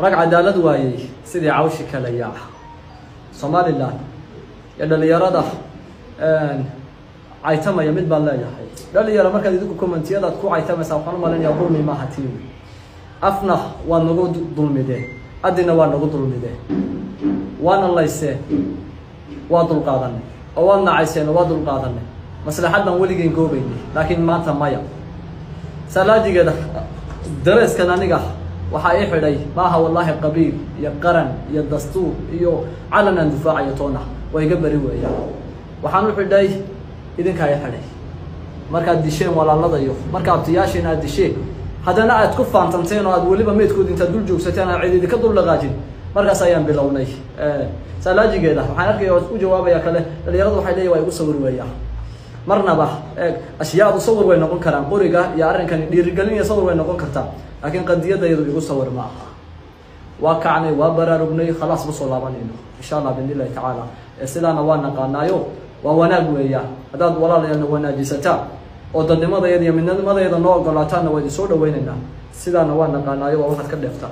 rag cadaalad waayay sidii cawshi kala yaa Somaliland ya dhalinyarada caytamaya mid baan leeyahay dhalinyaro markaad idinku commentiyada ku caytamaysaa waxaan u maleynayaa dulmi ma hatiin afna waa nagu dulmideen adina waa nagu dulmideen waana laysee waa dul qaadanay oo waa nacayseen waa dul qaadanay maslaxadan waligeen goobaynay laakiin maanta maya salaajigeeda dareeskan aniga waxa ay xidhay maaha wallahi qabiil iyo qaran iyo dastuur iyo calanan difaaciyo toona way iga bari weeyaan waxaan u xidhay idinka ay xidhay markaad disheen walaaladayo markaad tiyaasheen aad disheen haddana aad ku faantanteen oo aad waliba meedkood inta dul joogsateen aad cid idinka dul laqaajin markaas ayaan bilownay salaajigeeda waxaan arkayaa u jawaabaya kale dhalinyaradu waxay leeyahay way ugu sawir weeyaan marnaba ashyaadu sawir way noqon karaan qoriga iyo arrinkan dhiirigelin iyo sawir way noqon kartaa laakiin qadiyadaydu igu sawir ma aha waa kacnay waa baraarugnay khalaas ma soo laabanayno insha Allah billahi ta'ala sidaana waa naqaanayo waa wanaag weeyaan hadaad walaalayaal wanaajisataa oo dadnimadayada iyo midnimadayada noo ogolaataan way soo dhaweynaynaa sidaana waa naqaanayo waa waxaad ka dheeftaa